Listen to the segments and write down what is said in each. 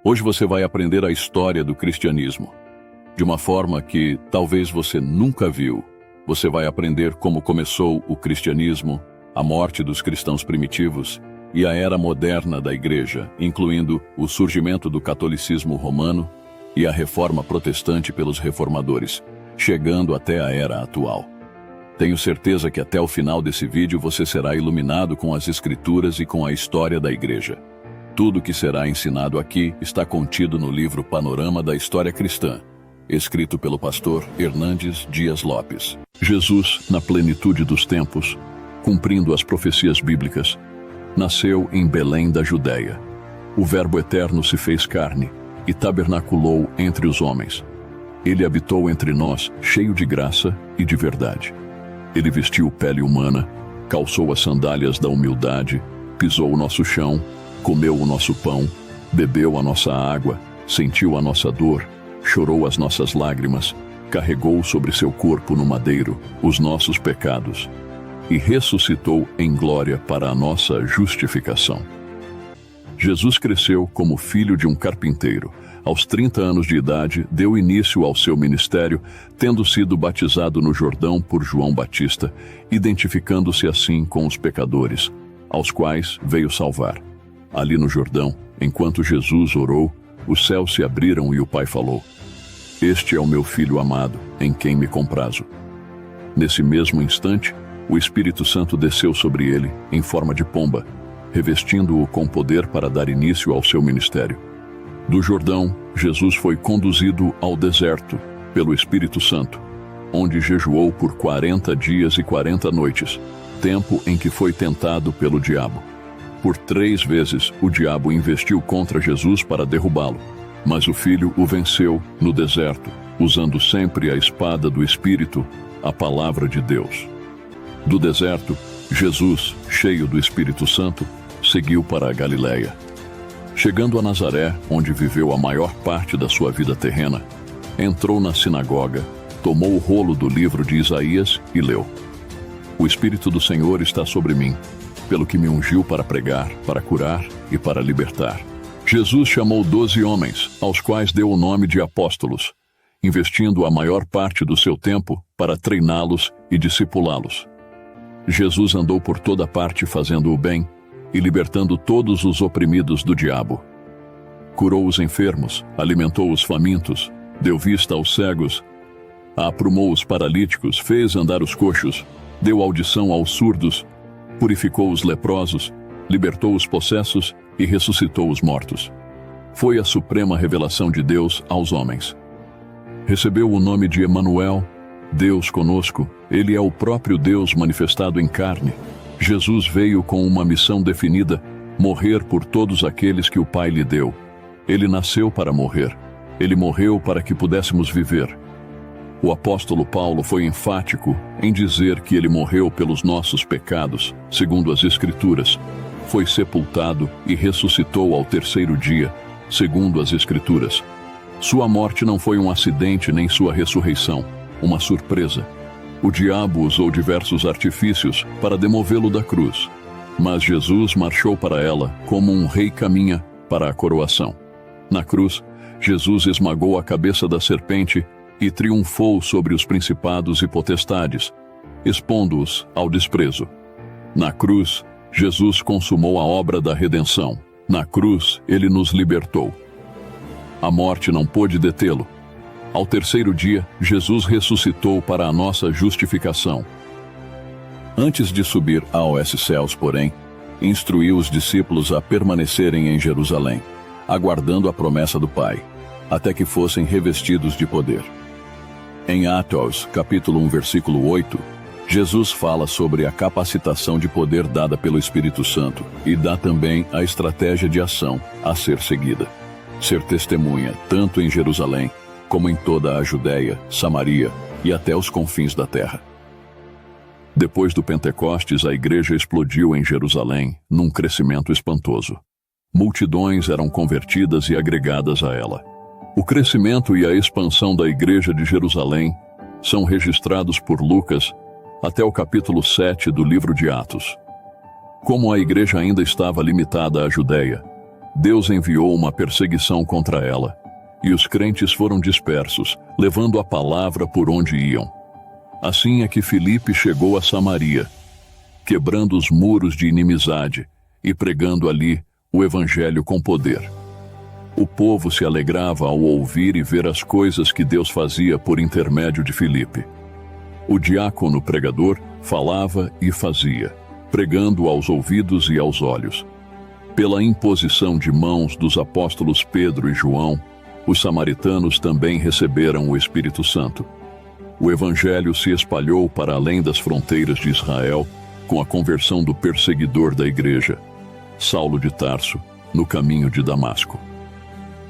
Hoje você vai aprender a história do cristianismo, de uma forma que talvez você nunca viu. Você vai aprender como começou o cristianismo, a morte dos cristãos primitivos e a era moderna da igreja, incluindo o surgimento do catolicismo romano e a reforma protestante pelos reformadores, chegando até a era atual. Tenho certeza que até o final desse vídeo você será iluminado com as escrituras e com a história da igreja. Tudo que será ensinado aqui está contido no livro Panorama da História Cristã, escrito pelo pastor Hernandes Dias Lopes. Jesus, na plenitude dos tempos, cumprindo as profecias bíblicas, nasceu em Belém da Judéia. O Verbo eterno se fez carne e tabernaculou entre os homens. Ele habitou entre nós, cheio de graça e de verdade. Ele vestiu pele humana, calçou as sandálias da humildade, pisou o nosso chão, comeu o nosso pão, bebeu a nossa água, sentiu a nossa dor, chorou as nossas lágrimas, carregou sobre seu corpo no madeiro os nossos pecados e ressuscitou em glória para a nossa justificação. Jesus cresceu como filho de um carpinteiro. Aos 30 anos de idade, deu início ao seu ministério, tendo sido batizado no Jordão por João Batista, identificando-se assim com os pecadores, aos quais veio salvar. Ali no Jordão, enquanto Jesus orou, os céus se abriram e o Pai falou: "Este é o meu Filho amado, em quem me comprazo." Nesse mesmo instante, o Espírito Santo desceu sobre ele, em forma de pomba, revestindo-o com poder para dar início ao seu ministério. Do Jordão, Jesus foi conduzido ao deserto pelo Espírito Santo, onde jejuou por 40 dias e 40 noites, tempo em que foi tentado pelo diabo. Por 3 vezes o diabo investiu contra Jesus para derrubá-lo, mas o Filho o venceu no deserto, usando sempre a espada do Espírito, a palavra de Deus. Do deserto, Jesus, cheio do Espírito Santo, seguiu para a Galileia. Chegando a Nazaré, onde viveu a maior parte da sua vida terrena, entrou na sinagoga, tomou o rolo do livro de Isaías e leu: "O Espírito do Senhor está sobre mim, pelo que me ungiu para pregar, para curar e para libertar." Jesus chamou 12 homens, aos quais deu o nome de apóstolos, investindo a maior parte do seu tempo para treiná-los e discipulá-los. Jesus andou por toda parte fazendo o bem e libertando todos os oprimidos do diabo. Curou os enfermos, alimentou os famintos, deu vista aos cegos, aprumou os paralíticos, fez andar os coxos, deu audição aos surdos, purificou os leprosos, libertou os possessos e ressuscitou os mortos. Foi a suprema revelação de Deus aos homens. Recebeu o nome de Emanuel, Deus conosco. Ele é o próprio Deus manifestado em carne. Jesus veio com uma missão definida: morrer por todos aqueles que o Pai lhe deu. Ele nasceu para morrer. Ele morreu para que pudéssemos viver. O apóstolo Paulo foi enfático em dizer que ele morreu pelos nossos pecados, segundo as Escrituras, foi sepultado e ressuscitou ao 3º dia, segundo as Escrituras. Sua morte não foi um acidente nem sua ressurreição, uma surpresa. O diabo usou diversos artifícios para demovê-lo da cruz, mas Jesus marchou para ela como um rei caminha para a coroação. Na cruz, Jesus esmagou a cabeça da serpente e triunfou sobre os principados e potestades, expondo-os ao desprezo. Na cruz, Jesus consumou a obra da redenção. Na cruz, ele nos libertou. A morte não pôde detê-lo. Ao 3º dia, Jesus ressuscitou para a nossa justificação. Antes de subir aos céus, porém, instruiu os discípulos a permanecerem em Jerusalém, aguardando a promessa do Pai, até que fossem revestidos de poder. Em Atos, capítulo 1, versículo 8, Jesus fala sobre a capacitação de poder dada pelo Espírito Santo e dá também a estratégia de ação a ser seguida. Ser testemunha tanto em Jerusalém, como em toda a Judéia, Samaria e até os confins da terra. Depois do Pentecostes, a igreja explodiu em Jerusalém, num crescimento espantoso. Multidões eram convertidas e agregadas a ela. O crescimento e a expansão da igreja de Jerusalém são registrados por Lucas até o capítulo 7 do livro de Atos. Como a igreja ainda estava limitada à Judéia, Deus enviou uma perseguição contra ela, e os crentes foram dispersos, levando a palavra por onde iam. Assim é que Filipe chegou a Samaria, quebrando os muros de inimizade e pregando ali o evangelho com poder. O povo se alegrava ao ouvir e ver as coisas que Deus fazia por intermédio de Filipe. O diácono pregador falava e fazia, pregando aos ouvidos e aos olhos. Pela imposição de mãos dos apóstolos Pedro e João, os samaritanos também receberam o Espírito Santo. O evangelho se espalhou para além das fronteiras de Israel, com a conversão do perseguidor da igreja, Saulo de Tarso, no caminho de Damasco.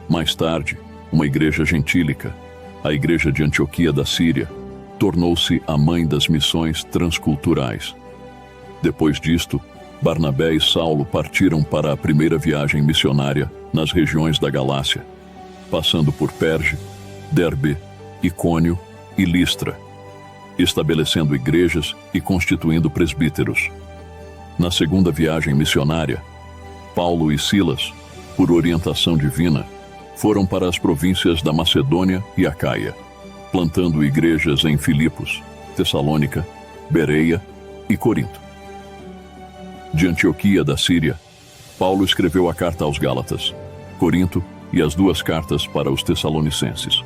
Mais tarde, uma igreja gentílica, a igreja de Antioquia da Síria, tornou-se a mãe das missões transculturais. Depois disto, Barnabé e Saulo partiram para a primeira viagem missionária nas regiões da Galácia, passando por Perge, Derbe, Icônio e Listra, estabelecendo igrejas e constituindo presbíteros. Na segunda viagem missionária, Paulo e Silas, por orientação divina, foram para as províncias da Macedônia e Acaia, plantando igrejas em Filipos, Tessalônica, Bereia e Corinto. De Antioquia da Síria, Paulo escreveu a carta aos Gálatas, Corinto e as duas cartas para os Tessalonicenses.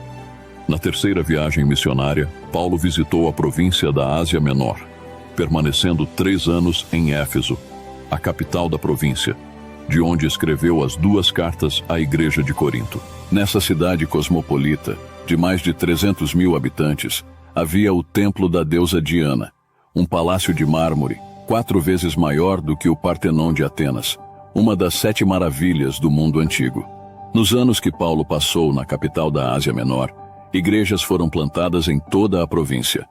Na terceira viagem missionária, Paulo visitou a província da Ásia Menor, permanecendo 3 anos em Éfeso, a capital da província, de onde escreveu as duas cartas à igreja de Corinto. Nessa cidade cosmopolita, de mais de 300 mil habitantes, havia o templo da deusa Diana, um palácio de mármore, 4 vezes maior do que o Partenon de Atenas, uma das 7 maravilhas do mundo antigo. Nos anos que Paulo passou na capital da Ásia Menor, igrejas foram plantadas em toda a província.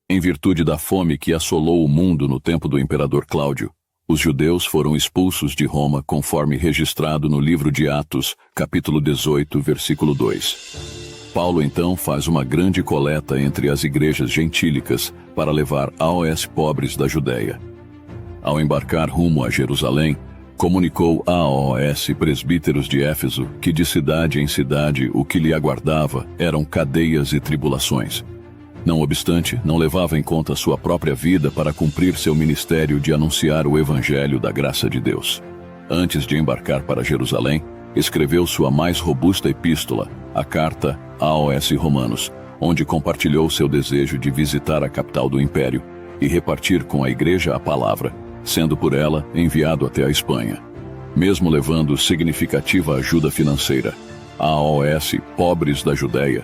Em virtude da fome que assolou o mundo no tempo do imperador Cláudio, os judeus foram expulsos de Roma conforme registrado no livro de Atos, capítulo 18, versículo 2. Paulo então faz uma grande coleta entre as igrejas gentílicas para levar aos pobres da Judéia. Ao embarcar rumo a Jerusalém, comunicou aos presbíteros de Éfeso que de cidade em cidade o que lhe aguardava eram cadeias e tribulações. Não obstante, não levava em conta sua própria vida para cumprir seu ministério de anunciar o evangelho da graça de Deus. Antes de embarcar para Jerusalém, escreveu sua mais robusta epístola, a carta aos Romanos, onde compartilhou seu desejo de visitar a capital do império e repartir com a igreja a palavra, sendo por ela enviado até a Espanha. Mesmo levando significativa ajuda financeira aos pobres da Judéia,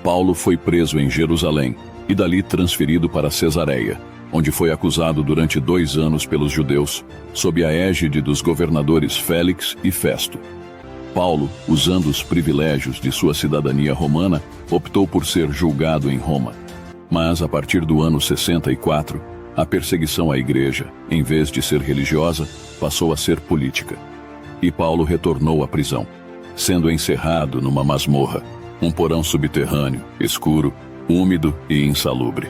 Paulo foi preso em Jerusalém e dali transferido para Cesareia, onde foi acusado durante 2 anos pelos judeus, sob a égide dos governadores Félix e Festo. Paulo, usando os privilégios de sua cidadania romana, optou por ser julgado em Roma. Mas, a partir do ano 64, a perseguição à igreja, em vez de ser religiosa, passou a ser política. E Paulo retornou à prisão, sendo encerrado numa masmorra, um porão subterrâneo, escuro, úmido e insalubre.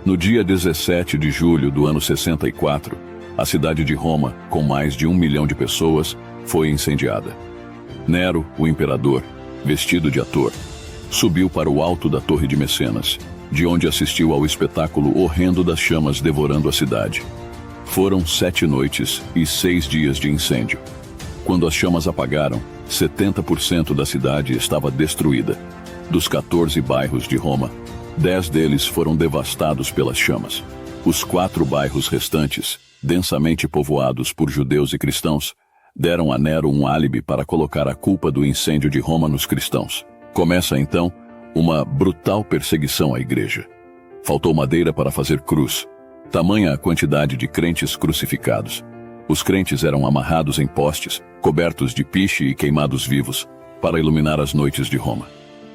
No dia 17 de julho do ano 64, a cidade de Roma, com mais de 1 milhão de pessoas, foi incendiada. Nero, o imperador, vestido de ator, subiu para o alto da Torre de Mecenas, de onde assistiu ao espetáculo horrendo das chamas devorando a cidade. Foram 7 noites e 6 dias de incêndio. Quando as chamas apagaram, 70% da cidade estava destruída. Dos 14 bairros de Roma, 10 deles foram devastados pelas chamas. Os 4 bairros restantes, densamente povoados por judeus e cristãos, deram a Nero um álibi para colocar a culpa do incêndio de Roma nos cristãos. Começa então uma brutal perseguição à igreja. Faltou madeira para fazer cruz, tamanha a quantidade de crentes crucificados. Os crentes eram amarrados em postes, cobertos de piche e queimados vivos, para iluminar as noites de Roma.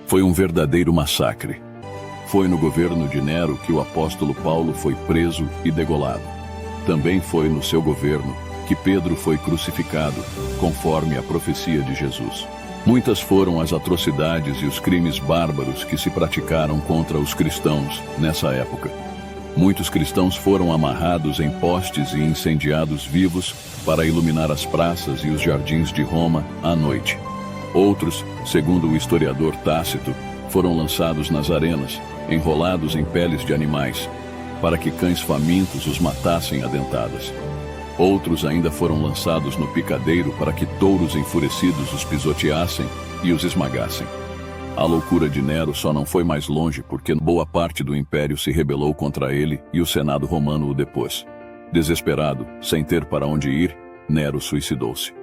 Foi um verdadeiro massacre. Foi no governo de Nero que o apóstolo Paulo foi preso e degolado. Também foi no seu governo que Pedro foi crucificado, conforme a profecia de Jesus. Muitas foram as atrocidades e os crimes bárbaros que se praticaram contra os cristãos nessa época. Muitos cristãos foram amarrados em postes e incendiados vivos para iluminar as praças e os jardins de Roma à noite. Outros, segundo o historiador Tácito, foram lançados nas arenas, enrolados em peles de animais, para que cães famintos os matassem a dentadas. Outros ainda foram lançados no picadeiro para que touros enfurecidos os pisoteassem e os esmagassem. A loucura de Nero só não foi mais longe porque boa parte do império se rebelou contra ele e o Senado romano o depôs. Desesperado, sem ter para onde ir, Nero suicidou-se.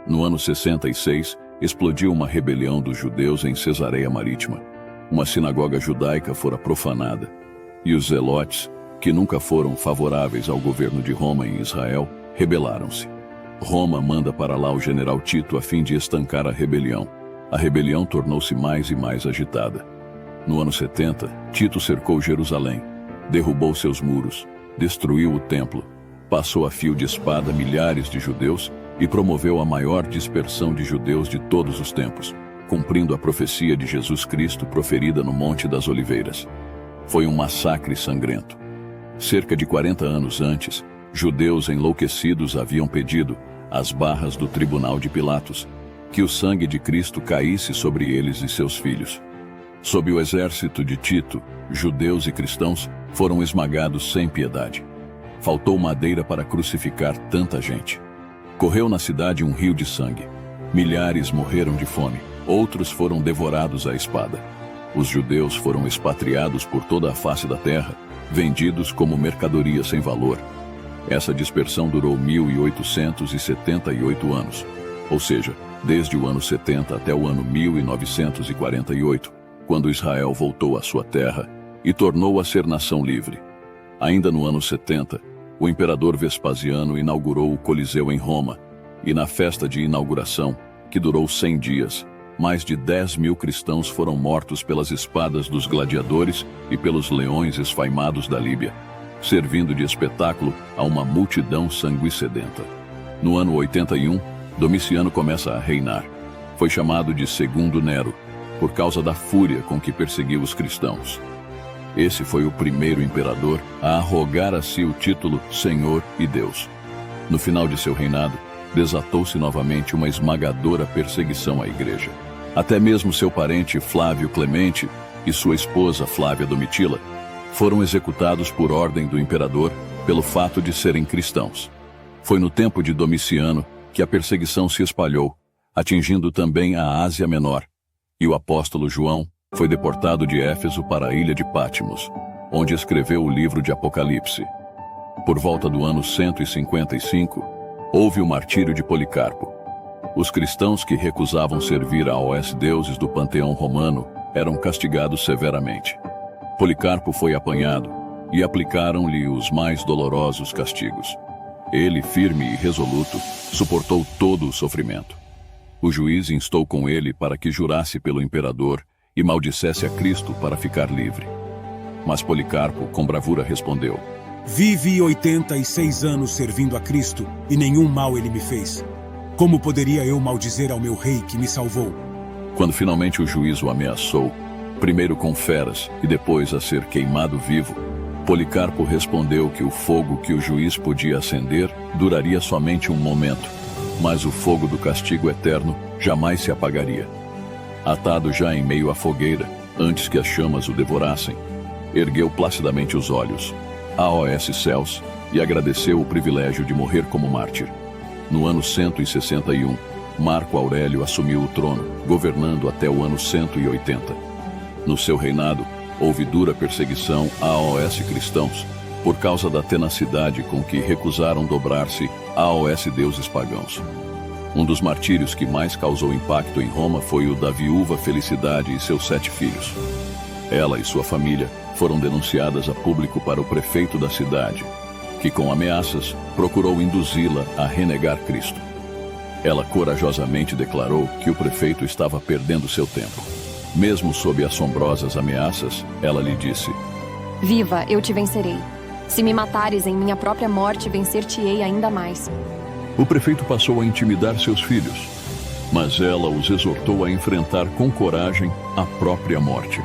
No ano 66, explodiu uma rebelião dos judeus em Cesareia Marítima. Uma sinagoga judaica fora profanada, e os zelotes, que nunca foram favoráveis ao governo de Roma em Israel, rebelaram-se. Roma manda para lá o general Tito a fim de estancar a rebelião. A rebelião tornou-se mais e mais agitada. No ano 70, Tito cercou Jerusalém, derrubou seus muros, destruiu o templo, passou a fio de espada milhares de judeus e promoveu a maior dispersão de judeus de todos os tempos, cumprindo a profecia de Jesus Cristo proferida no Monte das Oliveiras. Foi um massacre sangrento. Cerca de 40 anos antes, judeus enlouquecidos haviam pedido, às barras do tribunal de Pilatos, que o sangue de Cristo caísse sobre eles e seus filhos. Sob o exército de Tito, judeus e cristãos foram esmagados sem piedade. Faltou madeira para crucificar tanta gente. Correu na cidade um rio de sangue. Milhares morreram de fome, outros foram devorados à espada. Os judeus foram expatriados por toda a face da terra, vendidos como mercadoria sem valor. Essa dispersão durou 1878 anos, ou seja, desde o ano 70 até o ano 1948, quando Israel voltou à sua terra e tornou a ser nação livre. Ainda no ano 70, o imperador Vespasiano inaugurou o Coliseu em Roma, e na festa de inauguração, que durou 100 dias, mais de 10.000 cristãos foram mortos pelas espadas dos gladiadores e pelos leões esfaimados da Líbia, servindo de espetáculo a uma multidão sanguessedenta. No ano 81, Domiciano começa a reinar. Foi chamado de Segundo Nero, por causa da fúria com que perseguiu os cristãos. Esse foi o primeiro imperador a arrogar a si o título Senhor e Deus. No final de seu reinado, desatou-se novamente uma esmagadora perseguição à igreja. Até mesmo seu parente Flávio Clemente e sua esposa Flávia Domitila foram executados por ordem do imperador pelo fato de serem cristãos. Foi no tempo de Domiciano que a perseguição se espalhou, atingindo também a Ásia Menor, e o apóstolo João foi deportado de Éfeso para a ilha de Patmos, onde escreveu o livro de Apocalipse. Por volta do ano 155, houve o martírio de Policarpo. Os cristãos que recusavam servir aos deuses do panteão romano eram castigados severamente. Policarpo foi apanhado e aplicaram-lhe os mais dolorosos castigos. Ele, firme e resoluto, suportou todo o sofrimento. O juiz instou com ele para que jurasse pelo imperador e maldissesse a Cristo para ficar livre. Mas Policarpo, com bravura, respondeu: Vivi 86 anos servindo a Cristo e nenhum mal ele me fez. Como poderia eu maldizer ao meu rei que me salvou? Quando finalmente o juiz o ameaçou, primeiro com feras e depois a ser queimado vivo, Policarpo respondeu que o fogo que o juiz podia acender duraria somente um momento, mas o fogo do castigo eterno jamais se apagaria. Atado já em meio à fogueira, antes que as chamas o devorassem, ergueu placidamente os olhos aos céus e agradeceu o privilégio de morrer como mártir. No ano 161, Marco Aurélio assumiu o trono, governando até o ano 180. No seu reinado, houve dura perseguição aos cristãos, por causa da tenacidade com que recusaram dobrar-se aos deuses pagãos. Um dos martírios que mais causou impacto em Roma foi o da viúva Felicidade e seus 7 filhos. Ela e sua família foram denunciadas a público para o prefeito da cidade, que com ameaças procurou induzi-la a renegar Cristo. Ela corajosamente declarou que o prefeito estava perdendo seu tempo. Mesmo sob assombrosas ameaças, ela lhe disse: Viva, eu te vencerei. Se me matares em minha própria morte, vencer-te-ei ainda mais. O prefeito passou a intimidar seus filhos, mas ela os exortou a enfrentar com coragem a própria morte.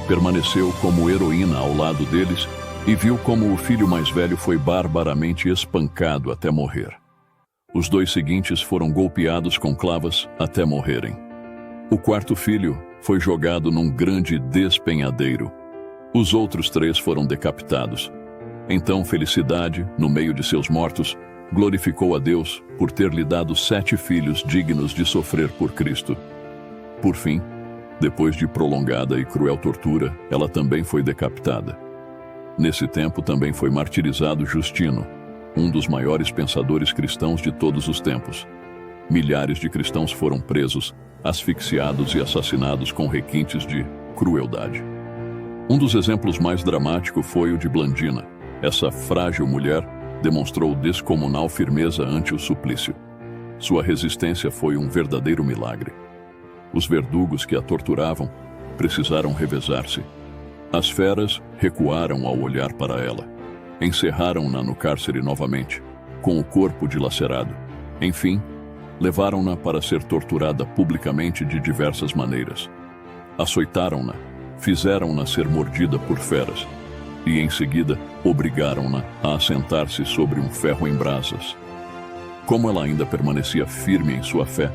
Permaneceu como heroína ao lado deles e viu como o filho mais velho foi barbaramente espancado até morrer. Os 2 seguintes foram golpeados com clavas até morrerem. O 4º filho foi jogado num grande despenhadeiro. Os outros 3 foram decapitados. Então Felicidade, no meio de seus mortos, glorificou a Deus por ter lhe dado 7 filhos dignos de sofrer por Cristo. Por fim, depois de prolongada e cruel tortura, ela também foi decapitada. Nesse tempo também foi martirizado Justino, um dos maiores pensadores cristãos de todos os tempos. Milhares de cristãos foram presos, asfixiados e assassinados com requintes de crueldade. Um dos exemplos mais dramáticos foi o de Blandina. Essa frágil mulher demonstrou descomunal firmeza ante o suplício. Sua resistência foi um verdadeiro milagre. Os verdugos que a torturavam precisaram revezar-se. As feras recuaram ao olhar para ela. Encerraram-na no cárcere novamente, com o corpo dilacerado. Enfim, levaram-na para ser torturada publicamente de diversas maneiras. Açoitaram-na, fizeram-na ser mordida por feras e, em seguida, obrigaram-na a assentar-se sobre um ferro em brasas. Como ela ainda permanecia firme em sua fé,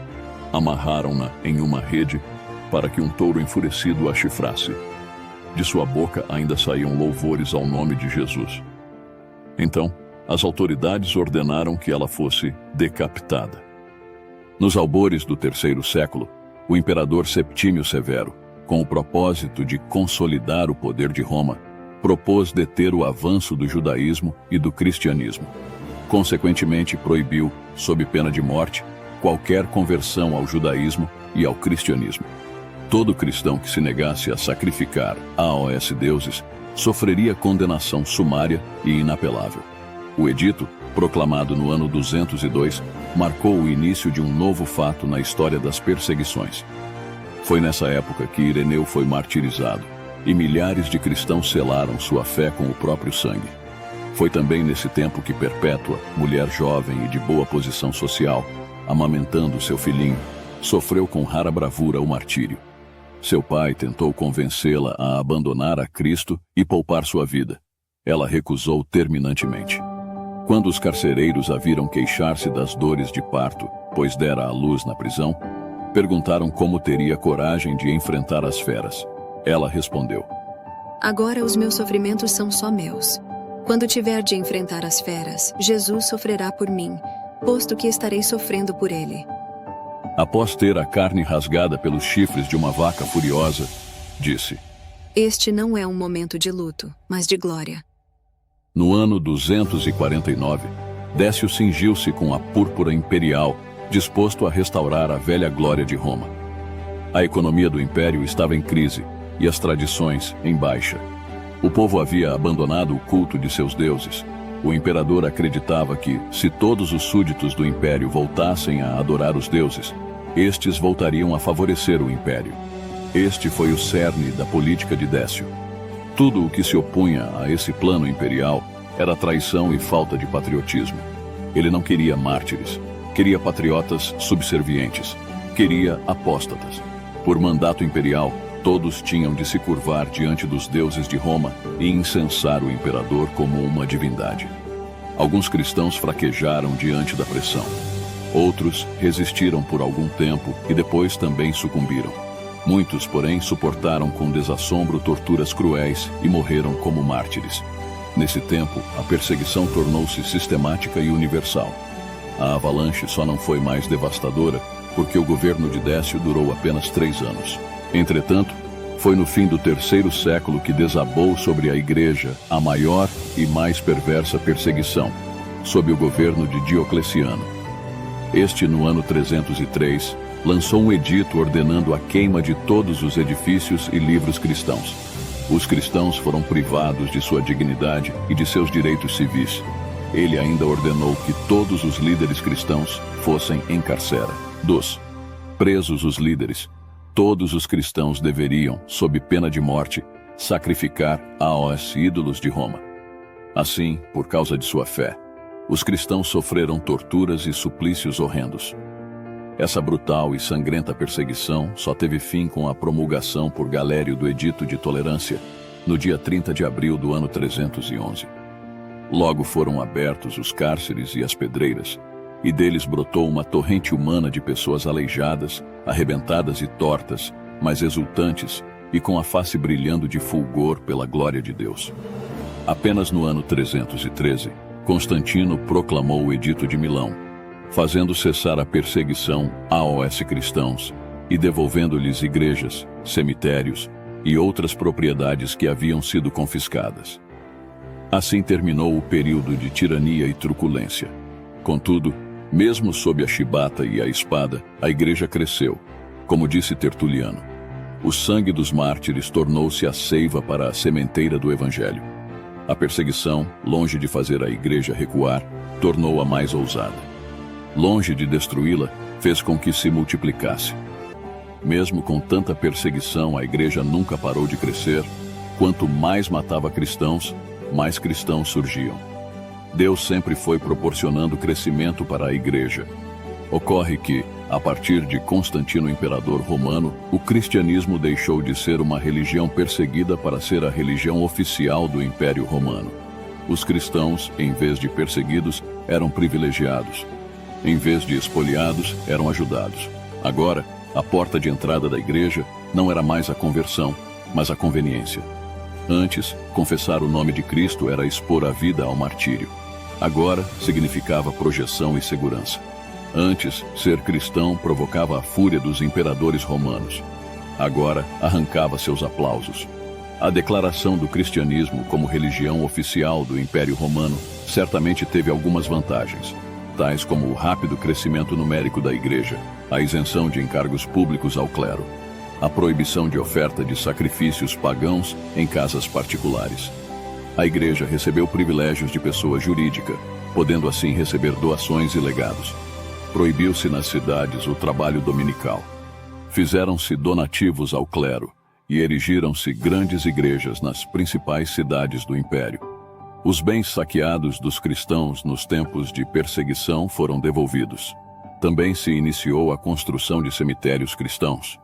amarraram-na em uma rede para que um touro enfurecido a chifrasse. De sua boca ainda saíam louvores ao nome de Jesus. Então, as autoridades ordenaram que ela fosse decapitada. Nos albores do 3º século, o imperador Septímio Severo, com o propósito de consolidar o poder de Roma, propôs deter o avanço do judaísmo e do cristianismo. Consequentemente, proibiu, sob pena de morte, qualquer conversão ao judaísmo e ao cristianismo. Todo cristão que se negasse a sacrificar aos deuses sofreria condenação sumária e inapelável. O edito, proclamado no ano 202, marcou o início de um novo fato na história das perseguições. Foi nessa época que Ireneu foi martirizado, e milhares de cristãos selaram sua fé com o próprio sangue. Foi também nesse tempo que Perpétua, mulher jovem e de boa posição social, amamentando seu filhinho, sofreu com rara bravura o martírio. Seu pai tentou convencê-la a abandonar a Cristo e poupar sua vida. Ela recusou terminantemente. Quando os carcereiros a viram queixar-se das dores de parto, pois dera à luz na prisão, perguntaram como teria coragem de enfrentar as feras. Ela respondeu: Agora os meus sofrimentos são só meus. Quando tiver de enfrentar as feras, Jesus sofrerá por mim, posto que estarei sofrendo por ele. Após ter a carne rasgada pelos chifres de uma vaca furiosa, disse: Este não é um momento de luto, mas de glória. No ano 249, Décio cingiu-se com a púrpura imperial, disposto a restaurar a velha glória de Roma. A economia do império estava em crise e as tradições em baixa. O povo havia abandonado o culto de seus deuses. O imperador acreditava que, se todos os súditos do império voltassem a adorar os deuses, estes voltariam a favorecer o império. Este foi o cerne da política de Décio. Tudo o que se opunha a esse plano imperial era traição e falta de patriotismo. Ele não queria mártires, queria patriotas subservientes, queria apóstatas. Por mandato imperial, todos tinham de se curvar diante dos deuses de Roma e incensar o imperador como uma divindade. Alguns cristãos fraquejaram diante da pressão. Outros resistiram por algum tempo e depois também sucumbiram. Muitos, porém, suportaram com desassombro torturas cruéis e morreram como mártires. Nesse tempo, a perseguição tornou-se sistemática e universal. A avalanche só não foi mais devastadora porque o governo de Décio durou apenas 3 anos. Entretanto, foi no fim do 3º século que desabou sobre a Igreja a maior e mais perversa perseguição, sob o governo de Diocleciano. Este, no ano 303, lançou um edito ordenando a queima de todos os edifícios e livros cristãos. Os cristãos foram privados de sua dignidade e de seus direitos civis. Ele ainda ordenou que todos os líderes cristãos fossem encarcerados. Presos os líderes, todos os cristãos deveriam, sob pena de morte, sacrificar aos ídolos de Roma. Assim, por causa de sua fé, os cristãos sofreram torturas e suplícios horrendos. Essa brutal e sangrenta perseguição só teve fim com a promulgação por Galério do Edito de Tolerância, no dia 30 de abril do ano 311. Logo foram abertos os cárceres e as pedreiras, e deles brotou uma torrente humana de pessoas aleijadas, arrebentadas e tortas, mas exultantes e com a face brilhando de fulgor pela glória de Deus. Apenas no ano 313, Constantino proclamou o Edito de Milão, fazendo cessar a perseguição aos cristãos e devolvendo-lhes igrejas, cemitérios e outras propriedades que haviam sido confiscadas. Assim terminou o período de tirania e truculência. Contudo, mesmo sob a chibata e a espada, a igreja cresceu. Como disse Tertuliano, o sangue dos mártires tornou-se a seiva para a sementeira do Evangelho. A perseguição, longe de fazer a igreja recuar, tornou-a mais ousada. Longe de destruí-la, fez com que se multiplicasse. Mesmo com tanta perseguição, a igreja nunca parou de crescer. Quanto mais matava cristãos, mais cristãos surgiam. Deus sempre foi proporcionando crescimento para a igreja. Ocorre que, a partir de Constantino Imperador Romano, o cristianismo deixou de ser uma religião perseguida para ser a religião oficial do Império Romano. Os cristãos, em vez de perseguidos, eram privilegiados. Em vez de espoliados, eram ajudados. Agora, a porta de entrada da igreja não era mais a conversão, mas a conveniência. Antes, confessar o nome de Cristo era expor a vida ao martírio. Agora, significava projeção e segurança. Antes, ser cristão provocava a fúria dos imperadores romanos. Agora, arrancava seus aplausos. A declaração do cristianismo como religião oficial do Império Romano certamente teve algumas vantagens, tais como o rápido crescimento numérico da igreja, a isenção de encargos públicos ao clero, a proibição de oferta de sacrifícios pagãos em casas particulares. A igreja recebeu privilégios de pessoa jurídica, podendo assim receber doações e legados. Proibiu-se nas cidades o trabalho dominical. Fizeram-se donativos ao clero e erigiram-se grandes igrejas nas principais cidades do império. Os bens saqueados dos cristãos nos tempos de perseguição foram devolvidos. Também se iniciou a construção de cemitérios cristãos.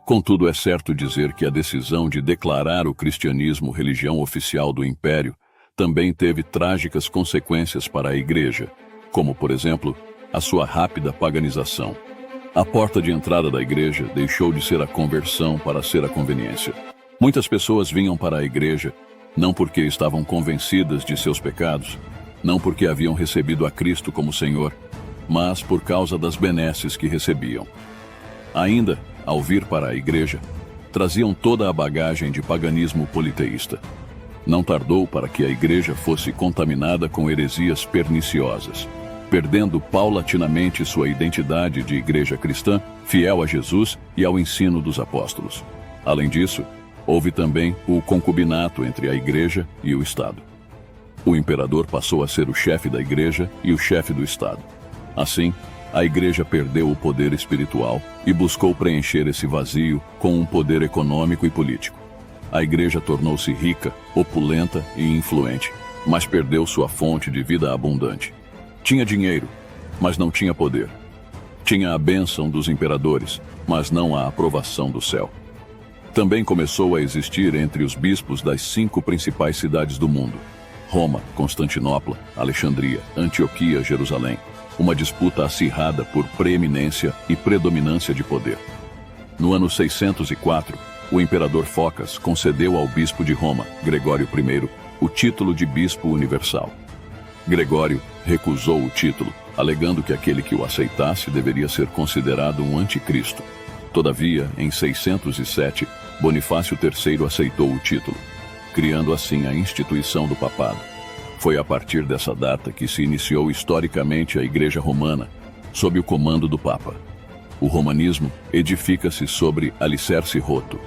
Contudo, é certo dizer que a decisão de declarar o cristianismo religião oficial do império também teve trágicas consequências para a igreja, como, por exemplo, a sua rápida paganização. A porta de entrada da igreja deixou de ser a conversão para ser a conveniência. Muitas pessoas vinham para a igreja não porque estavam convencidas de seus pecados, não porque haviam recebido a Cristo como Senhor, mas por causa das benesses que recebiam. Ainda, ao vir para a igreja, traziam toda a bagagem de paganismo politeísta. Não tardou para que a igreja fosse contaminada com heresias perniciosas, perdendo paulatinamente sua identidade de igreja cristã, fiel a Jesus e ao ensino dos apóstolos. Além disso, houve também o concubinato entre a igreja e o Estado. O imperador passou a ser o chefe da igreja e o chefe do Estado. Assim, a igreja perdeu o poder espiritual e buscou preencher esse vazio com um poder econômico e político. A igreja tornou-se rica, opulenta e influente, mas perdeu sua fonte de vida abundante. Tinha dinheiro, mas não tinha poder. Tinha a bênção dos imperadores, mas não a aprovação do céu. Também começou a existir entre os bispos das 5 principais cidades do mundo: Roma, Constantinopla, Alexandria, Antioquia, Jerusalém, uma disputa acirrada por preeminência e predominância de poder. No ano 604, o imperador Focas concedeu ao bispo de Roma, Gregório I, o título de bispo universal. Gregório recusou o título, alegando que aquele que o aceitasse deveria ser considerado um anticristo. Todavia, em 607, Bonifácio III aceitou o título, criando assim a instituição do papado. Foi a partir dessa data que se iniciou historicamente a Igreja Romana, sob o comando do Papa. O romanismo edifica-se sobre alicerce roto.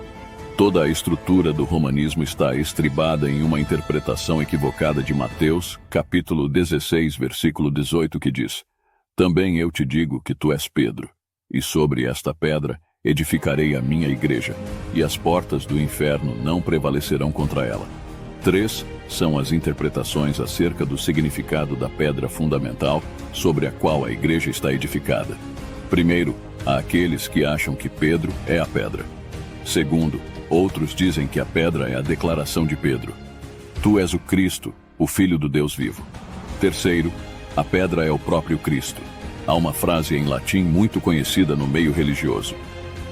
Toda a estrutura do romanismo está estribada em uma interpretação equivocada de Mateus, capítulo 16, versículo 18, que diz: "Também eu te digo que tu és Pedro, e sobre esta pedra edificarei a minha igreja, e as portas do inferno não prevalecerão contra ela." 3 são as interpretações acerca do significado da pedra fundamental sobre a qual a igreja está edificada. Primeiro, há aqueles que acham que Pedro é a pedra. Segundo, Outros dizem que a pedra é a declaração de Pedro: Tu és o Cristo, o Filho do Deus vivo. Terceiro, a pedra é o próprio Cristo. Há uma frase em latim muito conhecida no meio religioso: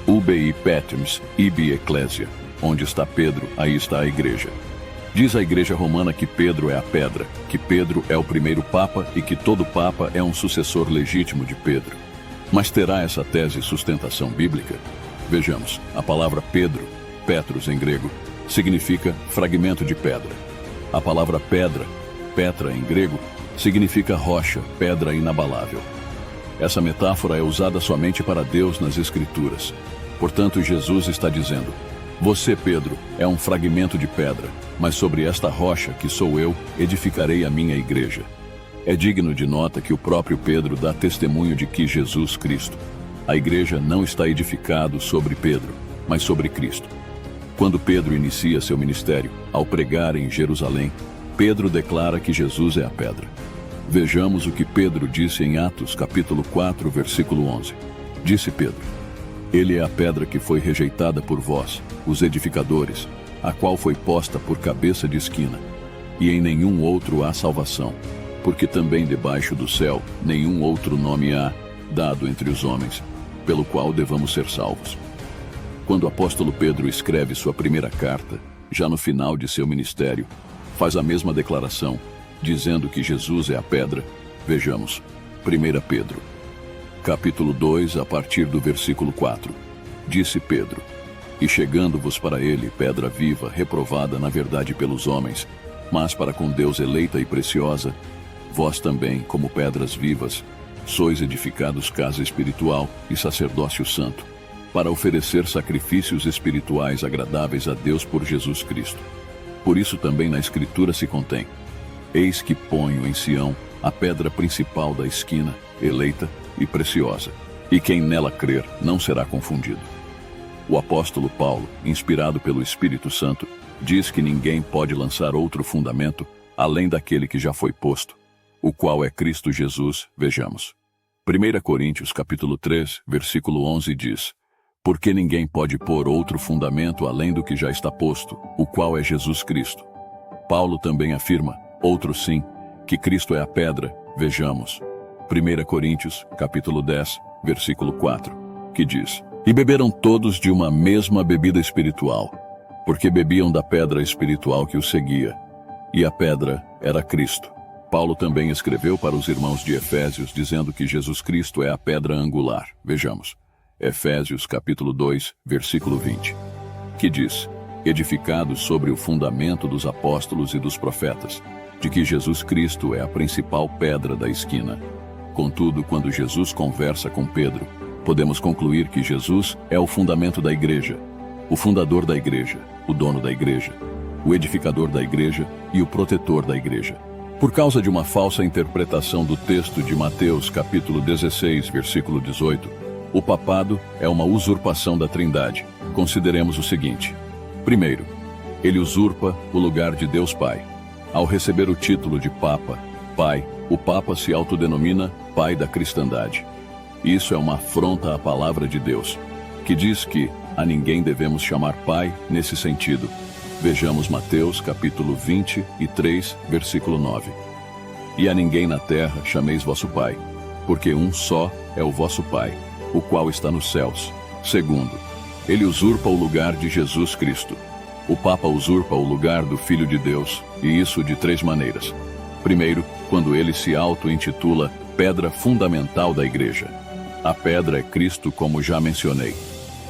Ubi Patrem, ibi Ecclesia. Onde está Pedro, aí está a igreja. Diz a igreja romana que Pedro é a pedra, que Pedro é o primeiro papa e que todo papa é um sucessor legítimo de Pedro. Mas terá essa tese sustentação bíblica? Vejamos, a palavra Pedro, Petros em grego, significa fragmento de pedra. A palavra pedra, Petra em grego, significa rocha, pedra inabalável. Essa metáfora é usada somente para Deus nas Escrituras. Portanto, Jesus está dizendo: Você, Pedro, é um fragmento de pedra, mas sobre esta rocha, que sou eu, edificarei a minha igreja. É digno de nota que o próprio Pedro dá testemunho de que Jesus Cristo. A igreja não está edificada sobre Pedro, mas sobre Cristo. Quando Pedro inicia seu ministério, ao pregar em Jerusalém, Pedro declara que Jesus é a pedra. Vejamos o que Pedro disse em Atos capítulo 4, versículo 11. Disse Pedro: Ele é a pedra que foi rejeitada por vós, os edificadores, a qual foi posta por cabeça de esquina, e em nenhum outro há salvação, porque também debaixo do céu nenhum outro nome há, dado entre os homens, pelo qual devamos ser salvos. Quando o apóstolo Pedro escreve sua primeira carta, já no final de seu ministério, faz a mesma declaração, dizendo que Jesus é a pedra. Vejamos, 1 Pedro, capítulo 2, a partir do versículo 4. Disse Pedro: E chegando-vos para ele, pedra viva, reprovada na verdade pelos homens, mas para com Deus eleita e preciosa, vós também, como pedras vivas, sois edificados casa espiritual e sacerdócio santo, para oferecer sacrifícios espirituais agradáveis a Deus por Jesus Cristo. Por isso também na Escritura se contém: Eis que ponho em Sião a pedra principal da esquina, eleita e preciosa, e quem nela crer não será confundido. O apóstolo Paulo, inspirado pelo Espírito Santo, diz que ninguém pode lançar outro fundamento além daquele que já foi posto, o qual é Cristo Jesus. Vejamos. 1 Coríntios capítulo 3, versículo 11 diz: Porque ninguém pode pôr outro fundamento além do que já está posto, o qual é Jesus Cristo. Paulo também afirma, outro sim, que Cristo é a pedra. Vejamos. 1 Coríntios capítulo 10, versículo 4, que diz: E beberam todos de uma mesma bebida espiritual, porque bebiam da pedra espiritual que os seguia, e a pedra era Cristo. Paulo também escreveu para os irmãos de Efésios, dizendo que Jesus Cristo é a pedra angular. Vejamos. Efésios capítulo 2, versículo 20, que diz: Edificados sobre o fundamento dos apóstolos e dos profetas, de que Jesus Cristo é a principal pedra da esquina. Contudo, quando Jesus conversa com Pedro, podemos concluir que Jesus é o fundamento da igreja, o fundador da igreja, o dono da igreja, o edificador da igreja e o protetor da igreja. Por causa de uma falsa interpretação do texto de Mateus capítulo 16, versículo 18, o papado é uma usurpação da Trindade. Consideremos o seguinte. Primeiro, ele usurpa o lugar de Deus Pai. Ao receber o título de Papa, Pai, o Papa se autodenomina Pai da cristandade. Isso é uma afronta à palavra de Deus, que diz que a ninguém devemos chamar Pai nesse sentido. Vejamos Mateus capítulo 23, versículo 9. E a ninguém na terra chameis vosso Pai, porque um só é o vosso Pai, o qual está nos céus. Segundo, ele usurpa o lugar de Jesus Cristo. O Papa usurpa o lugar do Filho de Deus, e isso de três maneiras. Primeiro, quando ele se auto-intitula pedra fundamental da igreja. A pedra é Cristo, como já mencionei.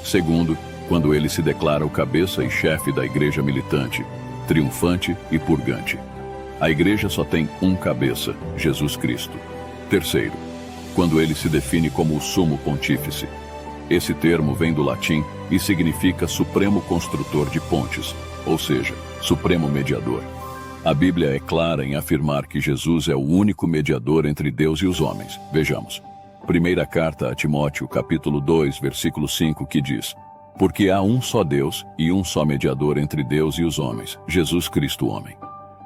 Segundo, quando ele se declara o cabeça e chefe da igreja militante, triunfante e purgante. A igreja só tem um cabeça, Jesus Cristo. Terceiro, quando ele se define como o sumo pontífice. Esse termo vem do latim e significa supremo construtor de pontes, ou seja, supremo mediador. A Bíblia é clara em afirmar que Jesus é o único mediador entre Deus e os homens. Vejamos. Primeira carta a Timóteo, capítulo 2, versículo 5, que diz: Porque há um só Deus e um só mediador entre Deus e os homens, Jesus Cristo homem.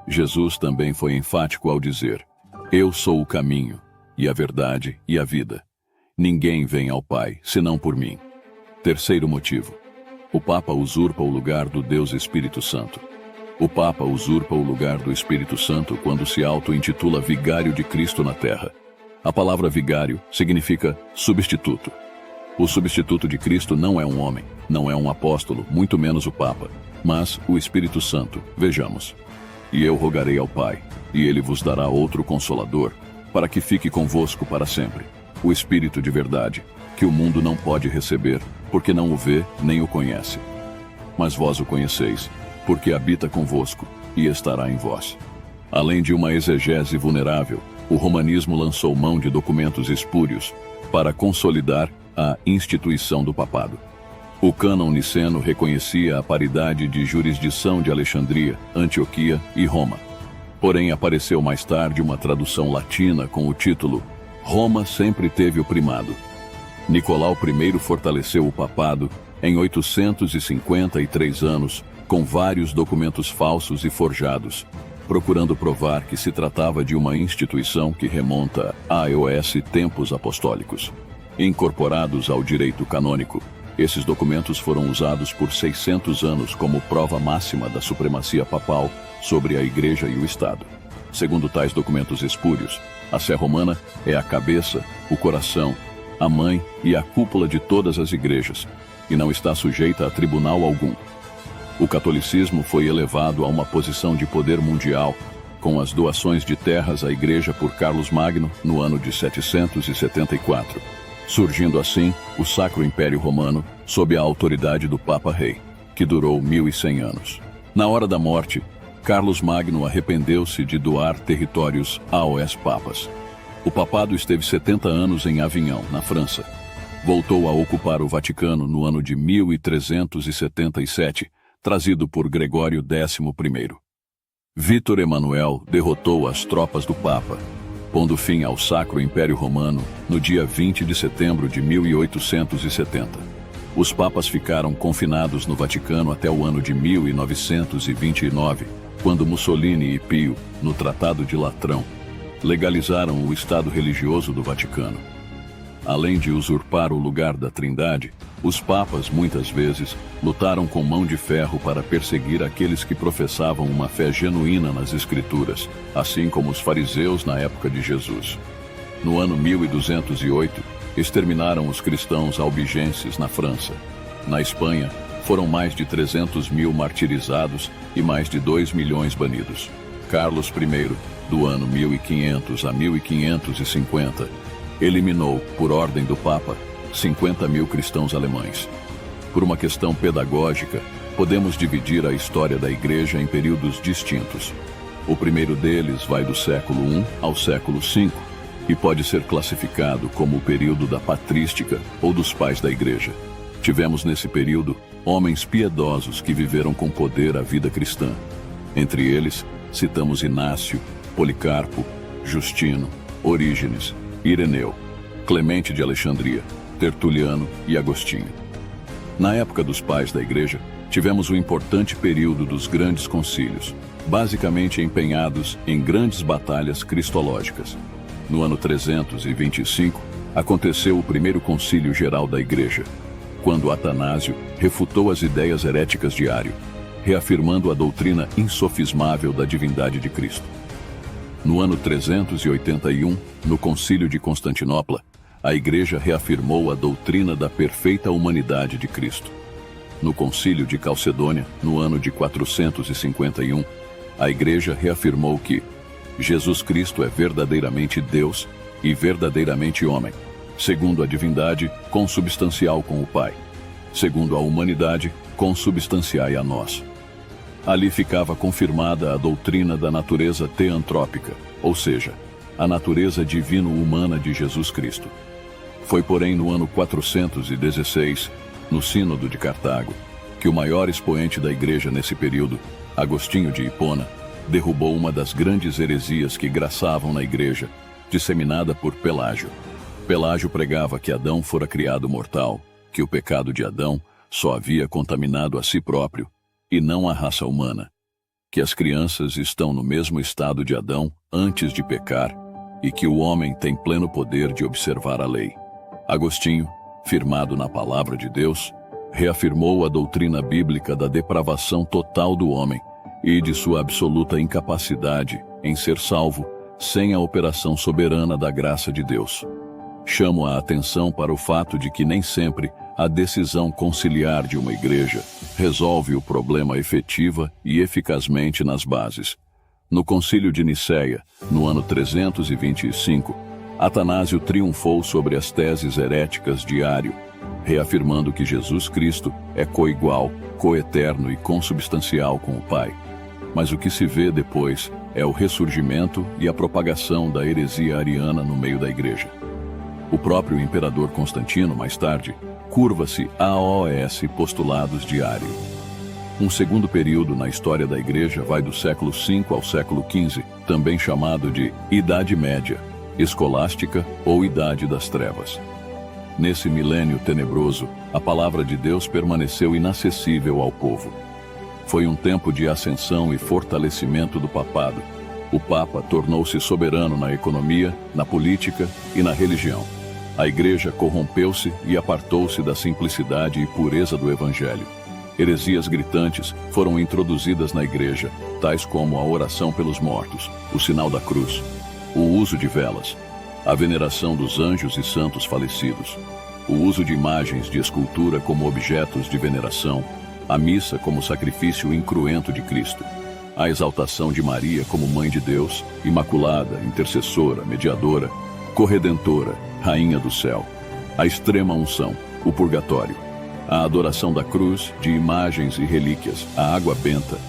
Jesus também foi enfático ao dizer: Eu sou o caminho, e a verdade e a vida. Ninguém vem ao Pai, senão por mim. Terceiro motivo. O Papa usurpa o lugar do Deus Espírito Santo. O Papa usurpa o lugar do Espírito Santo quando se auto-intitula vigário de Cristo na Terra. A palavra vigário significa substituto. O substituto de Cristo não é um homem, não é um apóstolo, muito menos o Papa, mas o Espírito Santo. Vejamos. E eu rogarei ao Pai, e ele vos dará outro Consolador, para que fique convosco para sempre. O Espírito de verdade, que o mundo não pode receber, porque não o vê nem o conhece. Mas vós o conheceis, porque habita convosco e estará em vós. Além de uma exegese vulnerável, o romanismo lançou mão de documentos espúrios para consolidar a instituição do papado. O cânon niceno reconhecia a paridade de jurisdição de Alexandria, Antioquia e Roma. Porém, apareceu mais tarde uma tradução latina com o título Roma sempre teve o primado. Nicolau I fortaleceu o papado em 853 anos, com vários documentos falsos e forjados, procurando provar que se tratava de uma instituição que remonta a tempos apostólicos. Incorporados ao direito canônico, esses documentos foram usados por 600 anos como prova máxima da supremacia papal sobre a Igreja e o Estado. Segundo tais documentos espúrios, a Sé Romana é a cabeça, o coração, a mãe e a cúpula de todas as igrejas, e não está sujeita a tribunal algum. O catolicismo foi elevado a uma posição de poder mundial, com as doações de terras à Igreja por Carlos Magno no ano de 774, surgindo assim o Sacro Império Romano sob a autoridade do Papa Rei, que durou 1100 anos. Na hora da morte, Carlos Magno arrependeu-se de doar territórios aos papas. O papado esteve 70 anos em Avignon, na França. Voltou a ocupar o Vaticano no ano de 1377, trazido por Gregório XI. Vítor Emanuel derrotou as tropas do Papa, pondo fim ao Sacro Império Romano no dia 20 de setembro de 1870. Os papas ficaram confinados no Vaticano até o ano de 1929, quando Mussolini e Pio, no Tratado de Latrão, legalizaram o Estado religioso do Vaticano. Além de usurpar o lugar da Trindade, os papas, muitas vezes, lutaram com mão de ferro para perseguir aqueles que professavam uma fé genuína nas Escrituras, assim como os fariseus na época de Jesus. No ano 1208, exterminaram os cristãos albigenses na França. Na Espanha, foram mais de 300.000 martirizados e mais de 2 milhões banidos. Carlos I, do ano 1500 a 1550, eliminou, por ordem do Papa, 50.000 cristãos alemães. Por uma questão pedagógica, podemos dividir a história da Igreja em períodos distintos. O primeiro deles vai do século I ao século V e pode ser classificado como o período da patrística ou dos pais da Igreja. Tivemos nesse período homens piedosos que viveram com poder a vida cristã. Entre eles, citamos Inácio, Policarpo, Justino, Orígenes, Ireneu, Clemente de Alexandria, Tertuliano e Agostinho. Na época dos pais da Igreja, tivemos o importante período dos grandes concílios, basicamente empenhados em grandes batalhas cristológicas. No ano 325, aconteceu o primeiro concílio geral da Igreja, quando Atanásio refutou as ideias heréticas de Ário, reafirmando a doutrina insofismável da divindade de Cristo. No ano 381, no Concílio de Constantinopla, a Igreja reafirmou a doutrina da perfeita humanidade de Cristo. No Concílio de Calcedônia, no ano de 451, a Igreja reafirmou que Jesus Cristo é verdadeiramente Deus e verdadeiramente homem, segundo a divindade, consubstancial com o Pai, segundo a humanidade, consubstanciai a nós. Ali ficava confirmada a doutrina da natureza teantrópica, ou seja, a natureza divino-humana de Jesus Cristo. Foi, porém, no ano 416, no Sínodo de Cartago, que o maior expoente da Igreja nesse período, Agostinho de Hipona, derrubou uma das grandes heresias que graçavam na Igreja, disseminada por Pelágio. Pelágio pregava que Adão fora criado mortal, que o pecado de Adão só havia contaminado a si próprio e não a raça humana, que as crianças estão no mesmo estado de Adão antes de pecar e que o homem tem pleno poder de observar a lei. Agostinho, firmado na palavra de Deus, reafirmou a doutrina bíblica da depravação total do homem e de sua absoluta incapacidade em ser salvo sem a operação soberana da graça de Deus. Chamo a atenção para o fato de que nem sempre a decisão conciliar de uma igreja resolve o problema efetiva e eficazmente nas bases. No Concílio de Nicéia, no ano 325, Atanásio triunfou sobre as teses heréticas de Ário, reafirmando que Jesus Cristo é coigual, coeterno e consubstancial com o Pai. Mas o que se vê depois é o ressurgimento e a propagação da heresia ariana no meio da igreja. O próprio imperador Constantino, mais tarde, curva-se aos postulados de Ário. Um segundo período na história da igreja vai do século V ao século XV, também chamado de Idade Média, Escolástica ou Idade das Trevas. Nesse milênio tenebroso, a palavra de Deus permaneceu inacessível ao povo. Foi um tempo de ascensão e fortalecimento do papado. O Papa tornou-se soberano na economia, na política e na religião. A igreja corrompeu-se e apartou-se da simplicidade e pureza do Evangelho. Heresias gritantes foram introduzidas na igreja, tais como a oração pelos mortos, o sinal da cruz, o uso de velas, a veneração dos anjos e santos falecidos, o uso de imagens de escultura como objetos de veneração, a missa como sacrifício incruento de Cristo, a exaltação de Maria como Mãe de Deus, imaculada, intercessora, mediadora, corredentora, Rainha do céu, a extrema unção, o purgatório, a adoração da cruz, de imagens e relíquias, a água benta,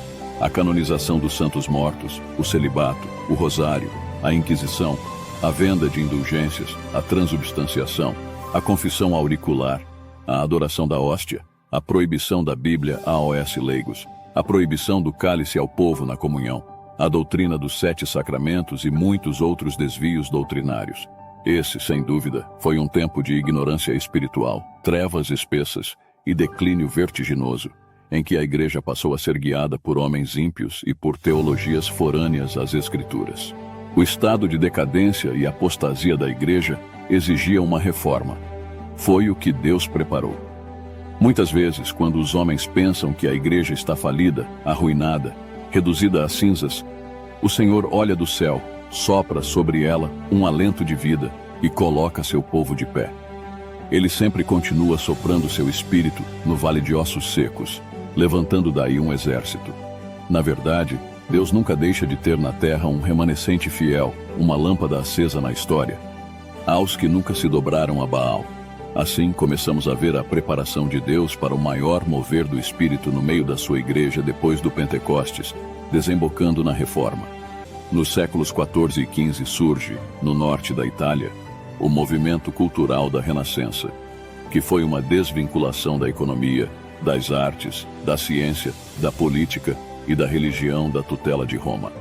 a canonização dos santos mortos, o celibato, o rosário, a Inquisição, a venda de indulgências, a transubstanciação, a confissão auricular, a adoração da hóstia, a proibição da Bíblia aos leigos, a proibição do cálice ao povo na comunhão, a doutrina dos 7 sacramentos e muitos outros desvios doutrinários. Esse, sem dúvida, foi um tempo de ignorância espiritual, trevas espessas e declínio vertiginoso, em que a igreja passou a ser guiada por homens ímpios e por teologias forâneas às Escrituras. O estado de decadência e apostasia da igreja exigia uma reforma. Foi o que Deus preparou. Muitas vezes, quando os homens pensam que a igreja está falida, arruinada, reduzida a cinzas, o Senhor olha do céu, sopra sobre ela um alento de vida e coloca seu povo de pé. Ele sempre continua soprando seu espírito no vale de ossos secos, levantando daí um exército. Na verdade, Deus nunca deixa de ter na terra um remanescente fiel, uma lâmpada acesa na história. Há os que nunca se dobraram a Baal. Assim, começamos a ver a preparação de Deus para o maior mover do Espírito no meio da sua igreja depois do Pentecostes, desembocando na Reforma. Nos séculos XIV e XV surge, no norte da Itália, o movimento cultural da Renascença, que foi uma desvinculação da economia, das artes, da ciência, da política e da religião da tutela de Roma.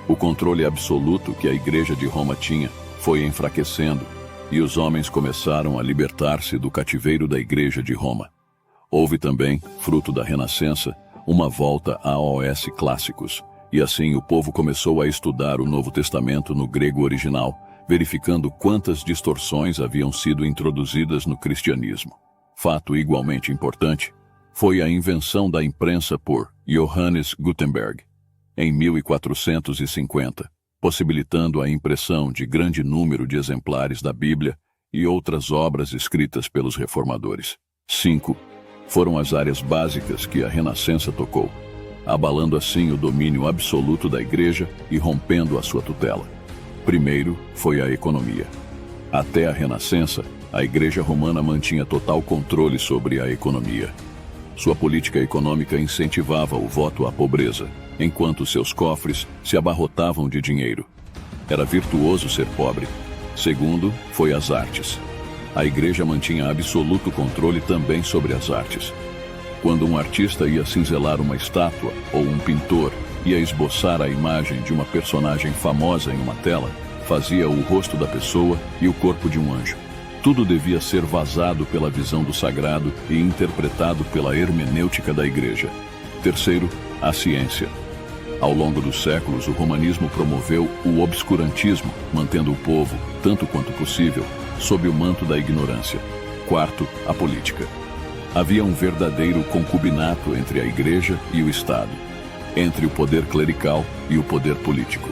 O controle absoluto que a Igreja de Roma tinha foi enfraquecendo e os homens começaram a libertar-se do cativeiro da Igreja de Roma. Houve também, fruto da Renascença, uma volta aos clássicos, e assim o povo começou a estudar o Novo Testamento no grego original, verificando quantas distorções haviam sido introduzidas no cristianismo. Fato igualmente importante foi a invenção da imprensa por Johannes Gutenberg, em 1450, possibilitando a impressão de grande número de exemplares da Bíblia e outras obras escritas pelos reformadores. 5. Foram as áreas básicas que a Renascença tocou, abalando assim o domínio absoluto da Igreja e rompendo a sua tutela. Primeiro foi a economia. Até a Renascença, a Igreja Romana mantinha total controle sobre a economia. Sua política econômica incentivava o voto à pobreza, enquanto seus cofres se abarrotavam de dinheiro. Era virtuoso ser pobre. Segundo, foi as artes. A Igreja mantinha absoluto controle também sobre as artes. Quando um artista ia cinzelar uma estátua ou um pintor ia esboçar a imagem de uma personagem famosa em uma tela, fazia o rosto da pessoa e o corpo de um anjo. Tudo devia ser vazado pela visão do sagrado e interpretado pela hermenêutica da Igreja. Terceiro, a ciência. Ao longo dos séculos, o romanismo promoveu o obscurantismo, mantendo o povo, tanto quanto possível, sob o manto da ignorância. Quarto, a política. Havia um verdadeiro concubinato entre a Igreja e o Estado, entre o poder clerical e o poder político.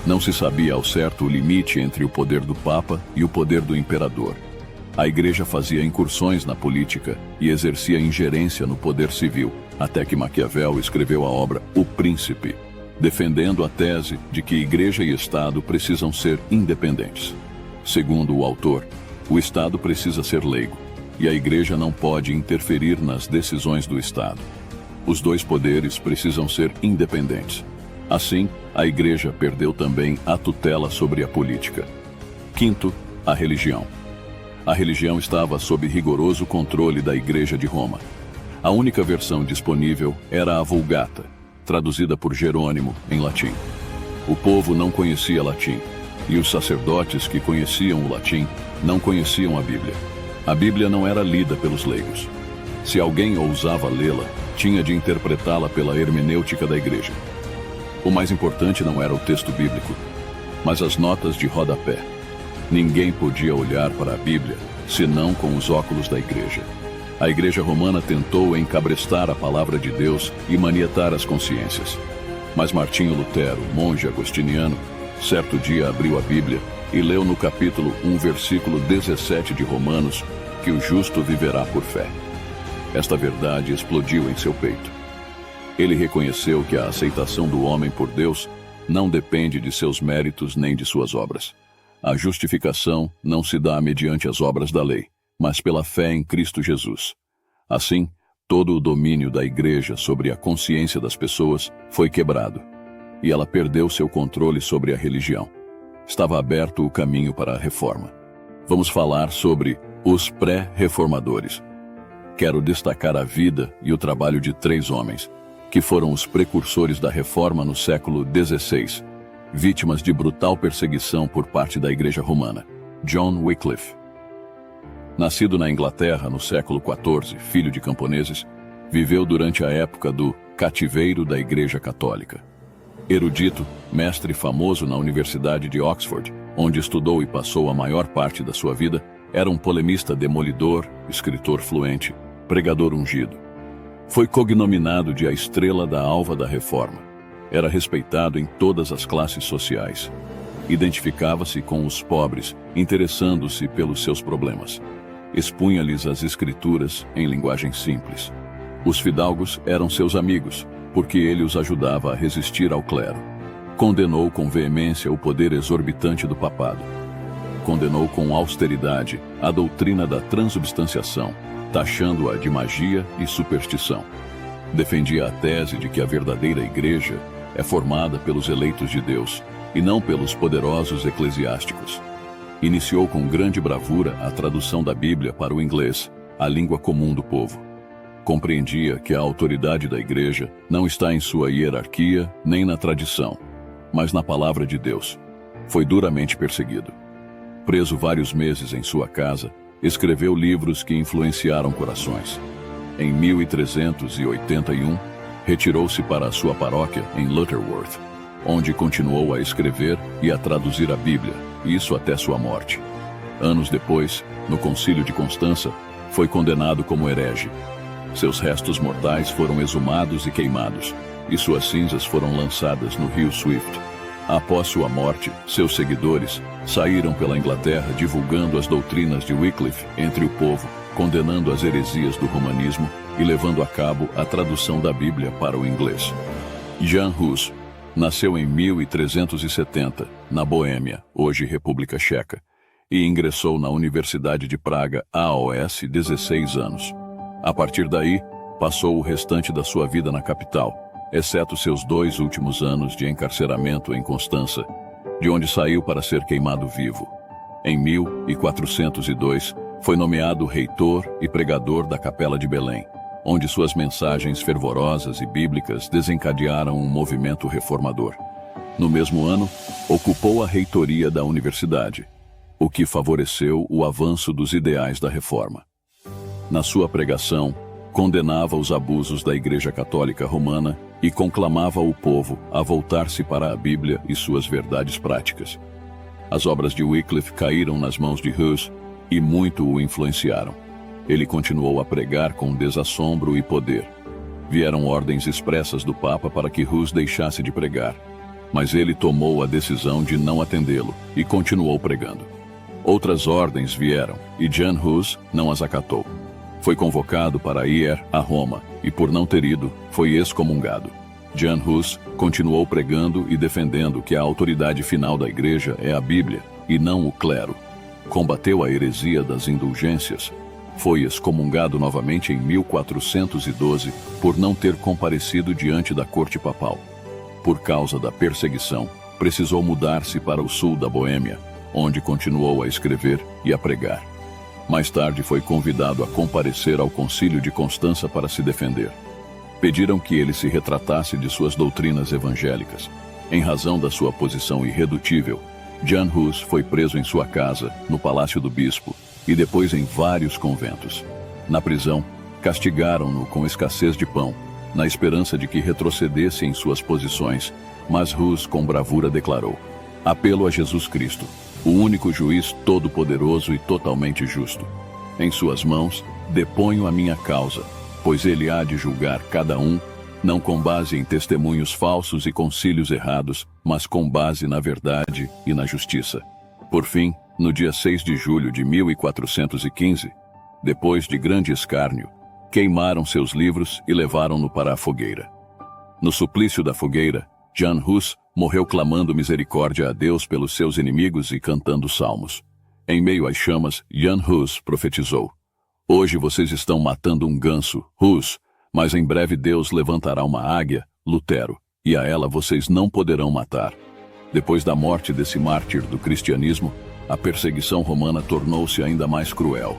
Não se sabia ao certo o limite entre o poder do Papa e o poder do Imperador. A Igreja fazia incursões na política e exercia ingerência no poder civil, até que Maquiavel escreveu a obra O Príncipe, defendendo a tese de que Igreja e Estado precisam ser independentes. Segundo o autor, o Estado precisa ser leigo, e a Igreja não pode interferir nas decisões do Estado. Os dois poderes precisam ser independentes. Assim, a Igreja perdeu também a tutela sobre a política. Quinto, a religião. A religião estava sob rigoroso controle da Igreja de Roma. A única versão disponível era a Vulgata, traduzida por Jerônimo em latim. O povo não conhecia latim, e os sacerdotes que conheciam o latim não conheciam a Bíblia. A Bíblia não era lida pelos leigos. Se alguém ousava lê-la, tinha de interpretá-la pela hermenêutica da Igreja. O mais importante não era o texto bíblico, mas as notas de rodapé. Ninguém podia olhar para a Bíblia senão com os óculos da Igreja. A Igreja Romana tentou encabrestar a palavra de Deus e manietar as consciências. Mas Martinho Lutero, monge agostiniano, certo dia abriu a Bíblia e leu no capítulo 1, versículo 17 de Romanos, que o justo viverá por fé. Esta verdade explodiu em seu peito. Ele reconheceu que a aceitação do homem por Deus não depende de seus méritos nem de suas obras. A justificação não se dá mediante as obras da lei, mas pela fé em Cristo Jesus. Assim, todo o domínio da Igreja sobre a consciência das pessoas foi quebrado, e ela perdeu seu controle sobre a religião. Estava aberto o caminho para a reforma. Vamos falar sobre os pré-reformadores. Quero destacar a vida e o trabalho de 3 homens, que foram os precursores da reforma no século XVI, vítimas de brutal perseguição por parte da Igreja Romana. John Wycliffe. Nascido na Inglaterra no século XIV, filho de camponeses, viveu durante a época do cativeiro da Igreja Católica. Erudito, mestre famoso na Universidade de Oxford, onde estudou e passou a maior parte da sua vida, era um polemista demolidor, escritor fluente, pregador ungido. Foi cognominado de a estrela da alva da Reforma. Era respeitado em todas as classes sociais. Identificava-se com os pobres, interessando-se pelos seus problemas. Expunha-lhes as escrituras em linguagem simples. Os fidalgos eram seus amigos, porque ele os ajudava a resistir ao clero. Condenou com veemência o poder exorbitante do papado. Condenou com austeridade a doutrina da transubstanciação, taxando-a de magia e superstição. Defendia a tese de que a verdadeira Igreja é formada pelos eleitos de Deus e não pelos poderosos eclesiásticos. Iniciou com grande bravura a tradução da Bíblia para o inglês, a língua comum do povo. Compreendia que a autoridade da Igreja não está em sua hierarquia nem na tradição, mas na palavra de Deus. Foi duramente perseguido. Preso vários meses em sua casa, escreveu livros que influenciaram corações. Em 1381, retirou-se para a sua paróquia em Lutterworth, onde continuou a escrever e a traduzir a Bíblia, isso até sua morte. Anos depois, no Concílio de Constança, foi condenado como herege. Seus restos mortais foram exumados e queimados, e suas cinzas foram lançadas no rio Swift. Após sua morte, seus seguidores saíram pela Inglaterra divulgando as doutrinas de Wycliffe entre o povo, condenando as heresias do romanismo e levando a cabo a tradução da Bíblia para o inglês. Jan Hus nasceu em 1370, na Boêmia, hoje República Checa, e ingressou na Universidade de Praga aos 16 anos. A partir daí, passou o restante da sua vida na capital, exceto seus 2 últimos anos de encarceramento em Constança, de onde saiu para ser queimado vivo. Em 1402, foi nomeado reitor e pregador da Capela de Belém, onde suas mensagens fervorosas e bíblicas desencadearam um movimento reformador. No mesmo ano, ocupou a reitoria da universidade, o que favoreceu o avanço dos ideais da reforma. Na sua pregação, condenava os abusos da Igreja Católica Romana e conclamava o povo a voltar-se para a Bíblia e suas verdades práticas. As obras de Wycliffe caíram nas mãos de Hus e muito o influenciaram. ele continuou a pregar com desassombro e poder. Vieram ordens expressas do Papa para que Hus deixasse de pregar, mas ele tomou a decisão de não atendê-lo e continuou pregando. Outras ordens vieram e Jan Hus não as acatou. Foi convocado para ir a Roma e, por não ter ido, foi excomungado. Jan Hus continuou pregando e defendendo que a autoridade final da Igreja é a Bíblia e não o clero. Combateu a heresia das indulgências. Foi excomungado novamente em 1412 por não ter comparecido diante da corte papal. Por causa da perseguição, precisou mudar-se para o sul da Boêmia, onde continuou a escrever e a pregar. Mais tarde foi convidado a comparecer ao Concílio de Constança para se defender. Pediram que ele se retratasse de suas doutrinas evangélicas. Em razão da sua posição irredutível, Jan Hus foi preso em sua casa, no palácio do bispo, e depois em vários conventos. Na prisão, castigaram-no com escassez de pão, na esperança de que retrocedesse em suas posições, mas Hus com bravura declarou: apelo a Jesus Cristo, o único juiz todo-poderoso e totalmente justo. Em suas mãos, deponho a minha causa, pois ele há de julgar cada um, não com base em testemunhos falsos e concílios errados, mas com base na verdade e na justiça. Por fim, no dia 6 de julho de 1415, depois de grande escárnio, queimaram seus livros e levaram-no para a fogueira. No suplício da fogueira, Jan Hus morreu clamando misericórdia a Deus pelos seus inimigos e cantando salmos. Em meio às chamas, Jan Hus profetizou: hoje vocês estão matando um ganso, Hus, mas em breve Deus levantará uma águia, Lutero, e a ela vocês não poderão matar. Depois da morte desse mártir do cristianismo, a perseguição romana tornou-se ainda mais cruel,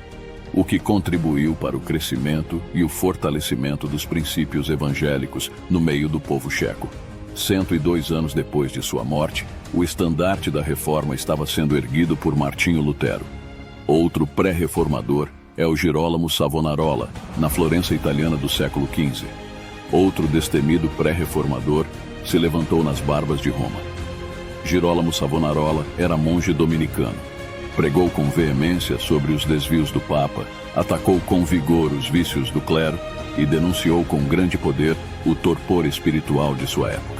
o que contribuiu para o crescimento e o fortalecimento dos princípios evangélicos no meio do povo checo. 102 anos depois de sua morte, o estandarte da Reforma estava sendo erguido por Martinho Lutero. Outro pré-reformador é o Girolamo Savonarola, na Florença italiana do século XV. Outro destemido pré-reformador se levantou nas barbas de Roma. Girolamo Savonarola era monge dominicano. Pregou com veemência sobre os desvios do Papa, atacou com vigor os vícios do clero e denunciou com grande poder o torpor espiritual de sua época.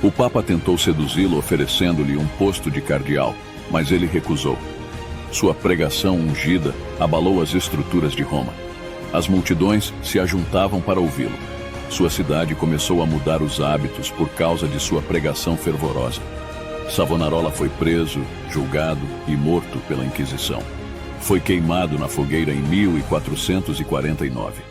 O Papa tentou seduzi-lo oferecendo-lhe um posto de cardeal, mas ele recusou. Sua pregação ungida abalou as estruturas de Roma. As multidões se ajuntavam para ouvi-lo. Sua cidade começou a mudar os hábitos por causa de sua pregação fervorosa. Savonarola foi preso, julgado e morto pela Inquisição. Foi queimado na fogueira em 1449.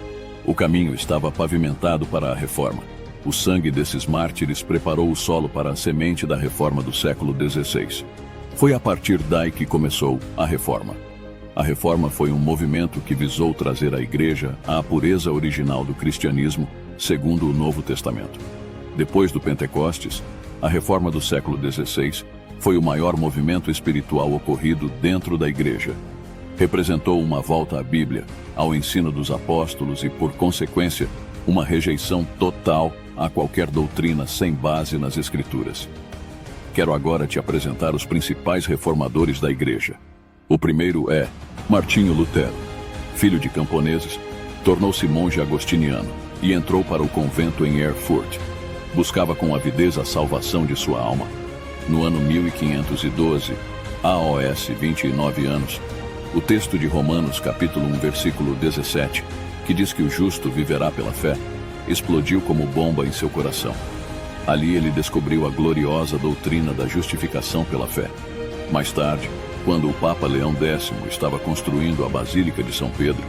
O caminho estava pavimentado para a Reforma. O sangue desses mártires preparou o solo para a semente da Reforma do século XVI. Foi a partir daí que começou a Reforma. A Reforma foi um movimento que visou trazer à Igreja a pureza original do cristianismo, segundo o Novo Testamento. Depois do Pentecostes, a Reforma do século XVI foi o maior movimento espiritual ocorrido dentro da Igreja. Representou uma volta à Bíblia, ao ensino dos apóstolos e, por consequência, uma rejeição total a qualquer doutrina sem base nas Escrituras. Quero agora te apresentar os principais reformadores da Igreja. O primeiro é Martinho Lutero. Filho de camponeses, tornou-se monge agostiniano e entrou para o convento em Erfurt. Buscava com avidez a salvação de sua alma. No ano 1512, aos 29 anos, o texto de Romanos capítulo 1, versículo 17, que diz que o justo viverá pela fé, explodiu como bomba em seu coração. Ali ele descobriu a gloriosa doutrina da justificação pela fé. Mais tarde, quando o Papa Leão X estava construindo a Basílica de São Pedro,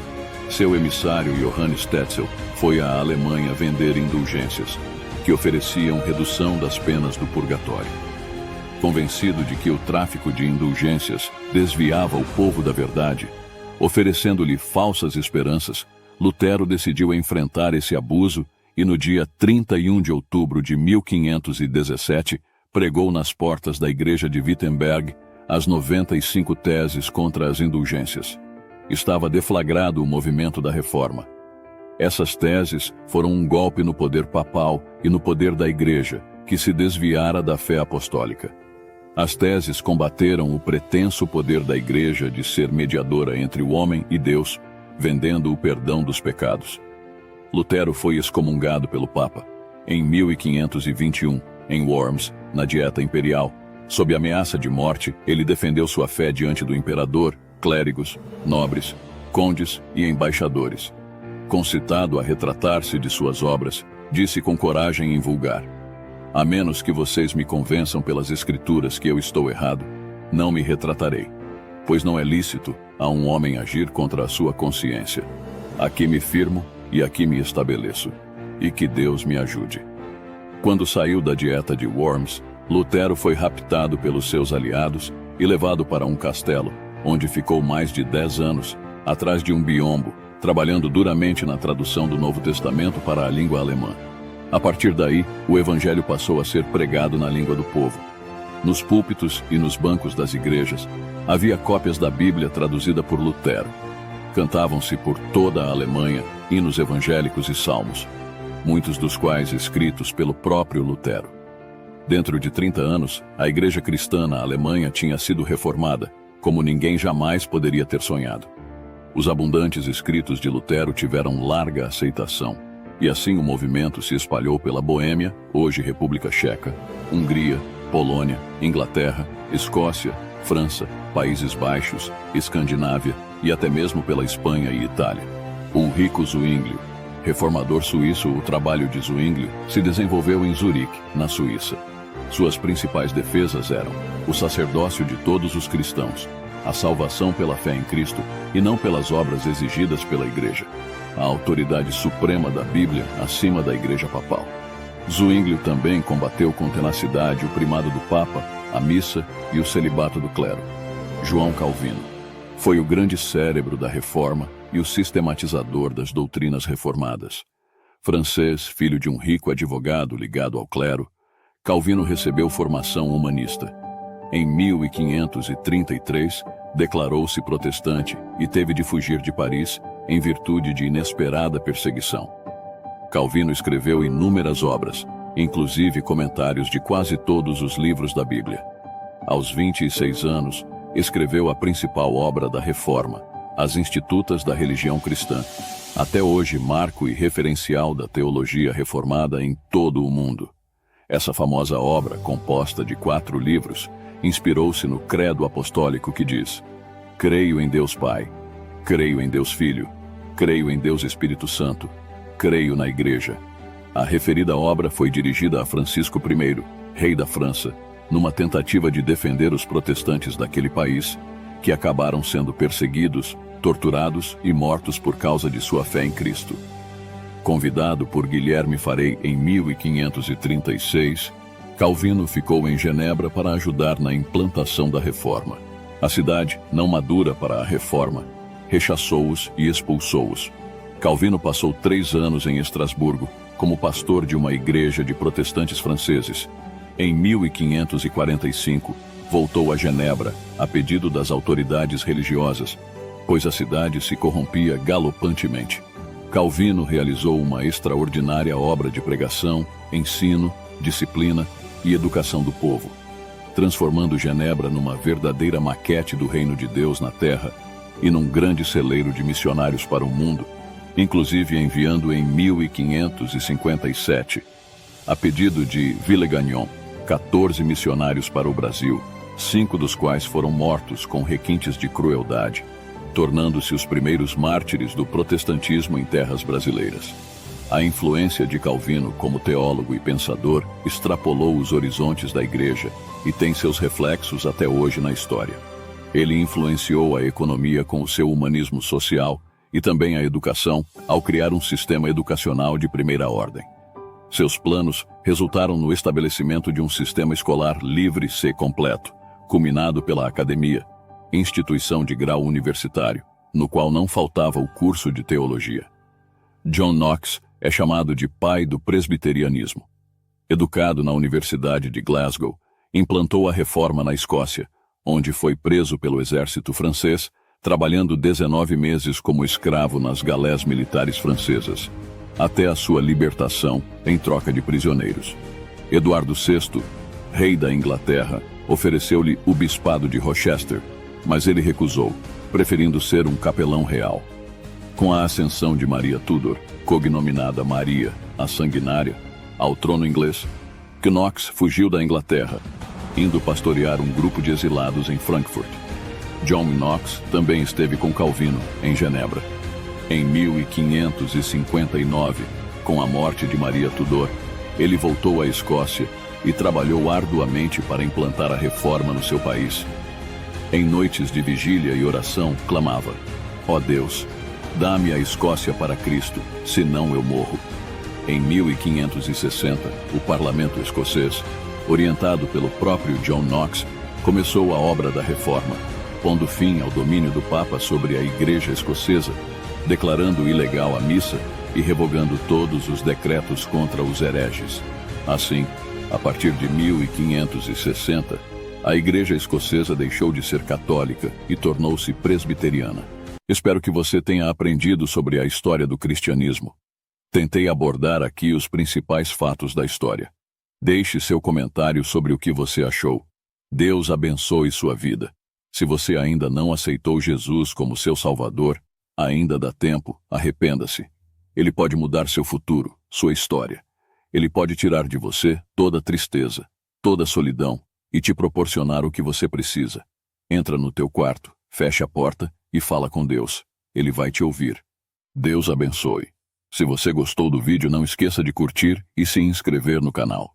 seu emissário Johannes Tetzel foi à Alemanha vender indulgências, que ofereciam redução das penas do purgatório. Convencido de que o tráfico de indulgências desviava o povo da verdade, oferecendo-lhe falsas esperanças, Lutero decidiu enfrentar esse abuso e no dia 31 de outubro de 1517 pregou nas portas da igreja de Wittenberg as 95 teses contra as indulgências. Estava deflagrado o movimento da Reforma. Essas teses foram um golpe no poder papal e no poder da igreja, que se desviara da fé apostólica. As teses combateram o pretenso poder da igreja de ser mediadora entre o homem e Deus, vendendo o perdão dos pecados. Lutero foi excomungado pelo Papa em 1521, em Worms, na Dieta Imperial. Sob ameaça de morte, ele defendeu sua fé diante do imperador, clérigos, nobres, condes e embaixadores. Concitado a retratar-se de suas obras, disse com coragem invulgar: "A menos que vocês me convençam pelas escrituras que eu estou errado, não me retratarei, pois não é lícito a um homem agir contra a sua consciência. Aqui me firmo e aqui me estabeleço, e que Deus me ajude." Quando saiu da Dieta de Worms, Lutero foi raptado pelos seus aliados e levado para um castelo, onde ficou mais de 10 anos, atrás de um biombo, trabalhando duramente na tradução do Novo Testamento para a língua alemã. A partir daí, o Evangelho passou a ser pregado na língua do povo. Nos púlpitos e nos bancos das igrejas, havia cópias da Bíblia traduzida por Lutero. Cantavam-se por toda a Alemanha hinos evangélicos e salmos, muitos dos quais escritos pelo próprio Lutero. Dentro de 30 anos, a igreja cristã na Alemanha tinha sido reformada, como ninguém jamais poderia ter sonhado. Os abundantes escritos de Lutero tiveram larga aceitação, e assim o movimento se espalhou pela Boêmia, hoje República Tcheca, Hungria, Polônia, Inglaterra, Escócia, França, Países Baixos, Escandinávia e até mesmo pela Espanha e Itália. Ulrico Zwinglio, reformador suíço, o trabalho de Zwinglio se desenvolveu em Zurique, na Suíça. Suas principais defesas eram o sacerdócio de todos os cristãos, a salvação pela fé em Cristo e não pelas obras exigidas pela Igreja, a autoridade suprema da Bíblia acima da Igreja Papal. Zwinglio também combateu com tenacidade o primado do Papa, a missa e o celibato do clero. João Calvino foi o grande cérebro da Reforma e o sistematizador das doutrinas reformadas. Francês, filho de um rico advogado ligado ao clero, Calvino recebeu formação humanista. Em 1533, declarou-se protestante e teve de fugir de Paris em virtude de inesperada perseguição. Calvino escreveu inúmeras obras, inclusive comentários de quase todos os livros da Bíblia. Aos 26 anos, escreveu a principal obra da Reforma, As Institutas da Religião Cristã, até hoje marco e referencial da teologia reformada em todo o mundo. Essa famosa obra, composta de 4 livros, inspirou-se no credo apostólico que diz: "Creio em Deus Pai, creio em Deus Filho, creio em Deus Espírito Santo, creio na Igreja." A referida obra foi dirigida a Francisco I, rei da França, numa tentativa de defender os protestantes daquele país, que acabaram sendo perseguidos, torturados e mortos por causa de sua fé em Cristo. Convidado por Guilherme Farey em 1536, Calvino ficou em Genebra para ajudar na implantação da Reforma. A cidade, não madura para a Reforma, rechaçou-os e expulsou-os. Calvino passou 3 anos em Estrasburgo, como pastor de uma igreja de protestantes franceses. Em 1545, voltou a Genebra, a pedido das autoridades religiosas, pois a cidade se corrompia galopantemente. Calvino realizou uma extraordinária obra de pregação, ensino, disciplina e educação do povo, transformando Genebra numa verdadeira maquete do reino de Deus na terra e num grande celeiro de missionários para o mundo, inclusive enviando em 1557, a pedido de Villegagnon, 14 missionários para o Brasil, 5 dos quais foram mortos com requintes de crueldade, tornando-se os primeiros mártires do protestantismo em terras brasileiras. A influência de Calvino como teólogo e pensador extrapolou os horizontes da Igreja e tem seus reflexos até hoje na história. Ele influenciou a economia com o seu humanismo social e também a educação ao criar um sistema educacional de primeira ordem. Seus planos resultaram no estabelecimento de um sistema escolar livre e completo, culminado pela Academia, instituição de grau universitário, no qual não faltava o curso de teologia. John Knox é chamado de pai do presbiterianismo. Educado na Universidade de Glasgow, implantou a reforma na Escócia, onde foi preso pelo exército francês, trabalhando 19 meses como escravo nas galés militares francesas, até a sua libertação em troca de prisioneiros. Eduardo VI, rei da Inglaterra, ofereceu-lhe o bispado de Rochester, mas ele recusou, preferindo ser um capelão real. Com a ascensão de Maria Tudor, cognominada Maria, a Sanguinária, ao trono inglês, Knox fugiu da Inglaterra, indo pastorear um grupo de exilados em Frankfurt. John Knox também esteve com Calvino, em Genebra. Em 1559, com a morte de Maria Tudor, ele voltou à Escócia e trabalhou arduamente para implantar a reforma no seu país. Em noites de vigília e oração, clamava: ó Deus, dá-me a Escócia para Cristo, senão eu morro. Em 1560, o parlamento escocês, orientado pelo próprio John Knox, começou a obra da reforma, pondo fim ao domínio do Papa sobre a Igreja escocesa, declarando ilegal a missa e revogando todos os decretos contra os hereges. Assim, a partir de 1560, a Igreja escocesa deixou de ser católica e tornou-se presbiteriana. Espero que você tenha aprendido sobre a história do cristianismo. Tentei abordar aqui os principais fatos da história. Deixe seu comentário sobre o que você achou. Deus abençoe sua vida. Se você ainda não aceitou Jesus como seu Salvador, ainda dá tempo, arrependa-se. Ele pode mudar seu futuro, sua história. Ele pode tirar de você toda tristeza, toda solidão e te proporcionar o que você precisa. Entra no teu quarto, fecha a porta e fala com Deus. Ele vai te ouvir. Deus abençoe. Se você gostou do vídeo, não esqueça de curtir e se inscrever no canal.